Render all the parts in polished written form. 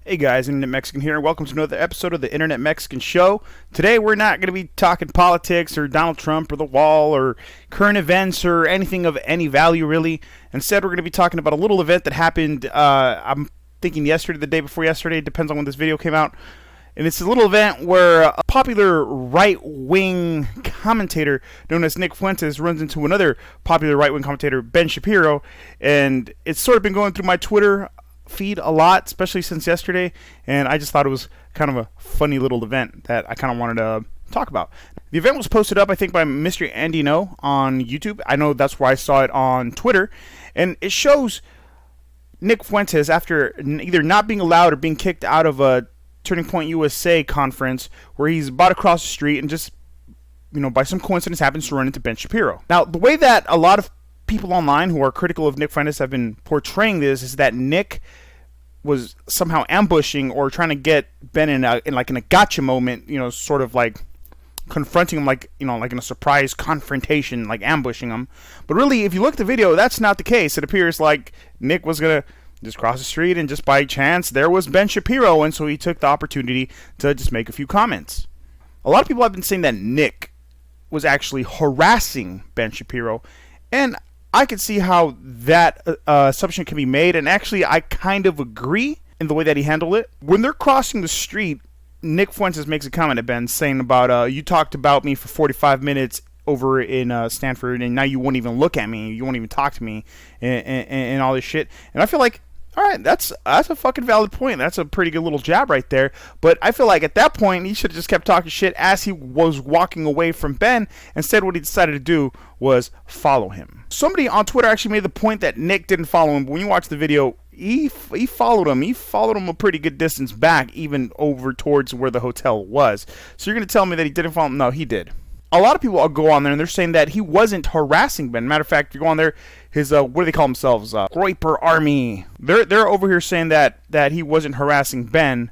Hey guys, Internet Mexican here, and welcome to another episode of the Internet Mexican Show. Today we're not going to be talking politics or Donald Trump or the wall or current events or anything of any value really. Instead, we're going to be talking about a little event that happened, I'm thinking yesterday, the day before yesterday, depends on when this video came out. And it's a little event where a popular right-wing commentator known as Nick Fuentes runs into another popular right-wing commentator, Ben Shapiro, and it's sort of been going through my Twitter feed a lot, especially since yesterday, and I just thought it was kind of a funny little event that I kind of wanted to talk about. The event was posted up, I think, by Mr. Andy No on YouTube. I know that's where I saw it on Twitter, and it shows Nick Fuentes after either not being allowed or being kicked out of a Turning Point USA conference where he's about to cross the street and just, by some coincidence happens to run into Ben Shapiro. Now, the way that a lot of people online who are critical of Nick Fuentes have been portraying this is that Nick was somehow ambushing or trying to get Ben in a gotcha moment, sort of like confronting him like in a surprise confrontation, like ambushing him. But really, if you look at the video, that's not the case. It appears like Nick was going to just cross the street and just by chance there was Ben Shapiro, and so he took the opportunity to just make a few comments. A lot of people have been saying that Nick was actually harassing Ben Shapiro, and I could see how that assumption can be made, and actually I kind of agree in the way that he handled it. When they're crossing the street, Nick Fuentes makes a comment at Ben saying about, you talked about me for 45 minutes over in Stanford, and now you won't even look at me, you won't even talk to me, and all this shit. And I feel like, all right, that's a fucking valid point. That's a pretty good little jab right there. But I feel like at that point, he should have just kept talking shit as he was walking away from Ben. Instead, what he decided to do was follow him. Somebody on Twitter actually made the point that Nick didn't follow him. But when you watch the video, he followed him. He followed him a pretty good distance back, even over towards where the hotel was. So you're going to tell me that he didn't follow him? No, he did. A lot of people go on there and they're saying that he wasn't harassing Ben. Matter of fact, you go on there, his what do they call themselves? Groiper Army. They're over here saying that he wasn't harassing Ben,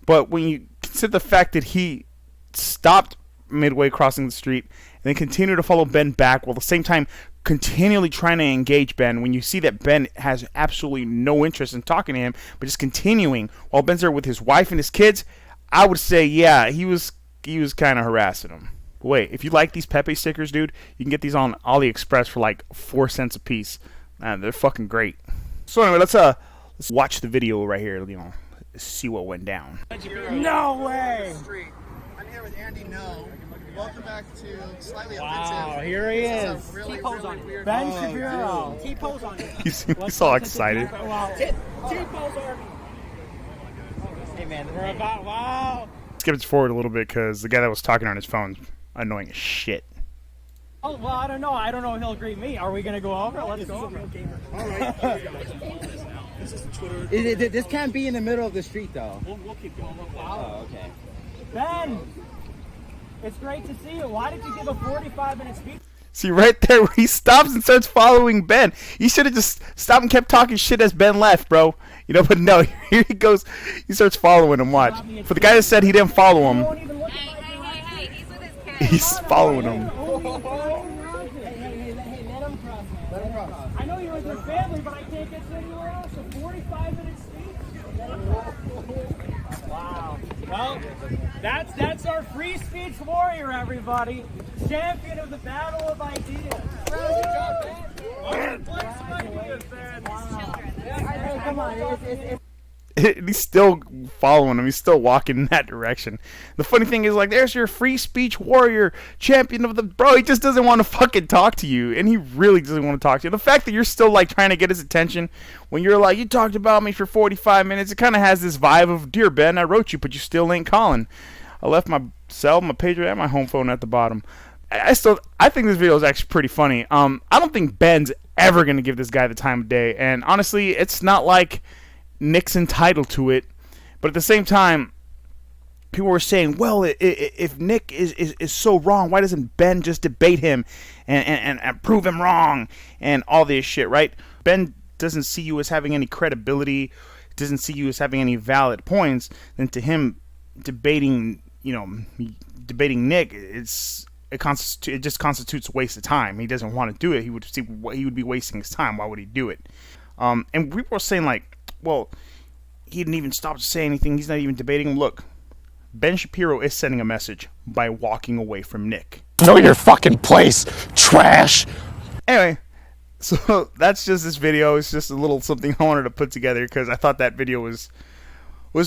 but when you consider the fact that he stopped midway crossing the street and then continued to follow Ben back while at the same time continually trying to engage Ben, when you see that Ben has absolutely no interest in talking to him, but just continuing while Ben's there with his wife and his kids, I would say, yeah, he was kind of harassing him. Wait, if you like these Pepe stickers, dude, you can get these on AliExpress for like 4 cents a piece. They're fucking great. So anyway, let's watch the video right here, see what went down. No way! I'm here with Andy No. Welcome back to Slightly Wow, Offensive. here he is. T-pose on you. Ben Shapiro. T-pose on you. He's all excited. Wow. T-pose on me. Hey man, We're about, wow. Skip it forward a little bit because the guy that was talking on his phone, annoying as shit. Oh, well, I don't know. I don't know if he'll agree with me. Are we going to go over? Let's go over. This is Twitter. This can't be in the middle of the street, though. We'll keep going. Oh, okay. Ben, it's great to see you. Why did you give a 45-minute speech? See, right there where he stops and starts following Ben. He should have just stopped and kept talking shit as Ben left, bro. But no, here he goes. He starts following him, watch. For the guy that said he didn't follow him, Hey, he's with his cat. he's following him. Hey, let him cross, man. Let him cross. I know you're with your family, but I can't get to anywhere else. A 45-minute speech? Wow. Well, that's our free speech warrior, everybody. Champion of the battle of ideas. Good job, man. Hey, come on. He's still following him. He's still walking in that direction. The funny thing is, there's your free speech warrior, champion of the... Bro, he just doesn't want to fucking talk to you. And he really doesn't want to talk to you. The fact that you're still, trying to get his attention when you're like, you talked about me for 45 minutes, it kind of has this vibe of, Dear Ben, I wrote you, but you still ain't calling. I left my cell, my pager, and my home phone at the bottom. I think this video is actually pretty funny. I don't think Ben's ever going to give this guy the time of day. And honestly, it's not like Nick's entitled to it, but at the same time, people were saying, well, if Nick is so wrong, why doesn't Ben just debate him and prove him wrong and all this shit, right? Ben doesn't see you as having any credibility, doesn't see you as having any valid points. Then to him, debating Nick, it just constitutes a waste of time. He doesn't want to do it. He would be wasting his time. Why would he do it? And people are saying well, he didn't even stop to say anything. He's not even debating him. Look, Ben Shapiro is sending a message by walking away from Nick. Know your fucking place, trash. Anyway, so that's just this video. It's just a little something I wanted to put together because I thought that video was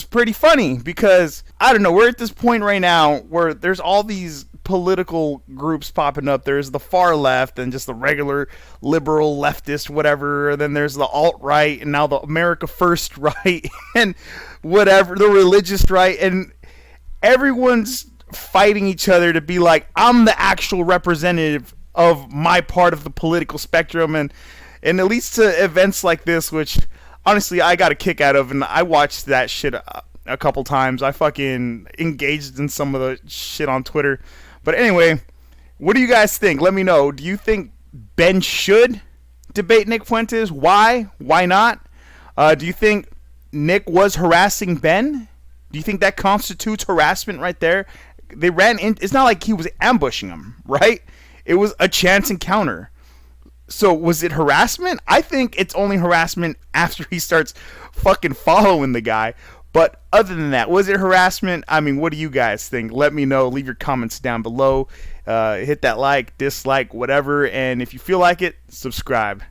pretty funny because, I don't know, we're at this point right now where there's all these political groups popping up. There's the far left and just the regular liberal leftist whatever, and then there's the alt-right and now the America First right and whatever, the religious right, and everyone's fighting each other to be like, I'm the actual representative of my part of the political spectrum, and it leads to events like this, which honestly I got a kick out of, and I watched that shit a couple times. I fucking engaged in some of the shit on Twitter. But anyway, what do you guys think? Let me know. Do you think Ben should debate Nick Fuentes? Why? Why not? Do you think Nick was harassing Ben? Do you think that constitutes harassment right there? They ran in. It's not like he was ambushing him, right? It was a chance encounter. So was it harassment? I think it's only harassment after he starts fucking following the guy. But other than that, was it harassment? I mean, what do you guys think? Let me know. Leave your comments down below. Hit that like, dislike, whatever. And if you feel like it, subscribe.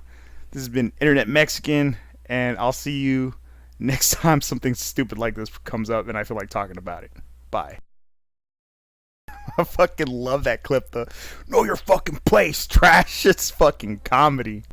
This has been Internet Mexican, and I'll see you next time something stupid like this comes up and I feel like talking about it. Bye. I fucking love that clip, though. Know your fucking place, trash. It's fucking comedy.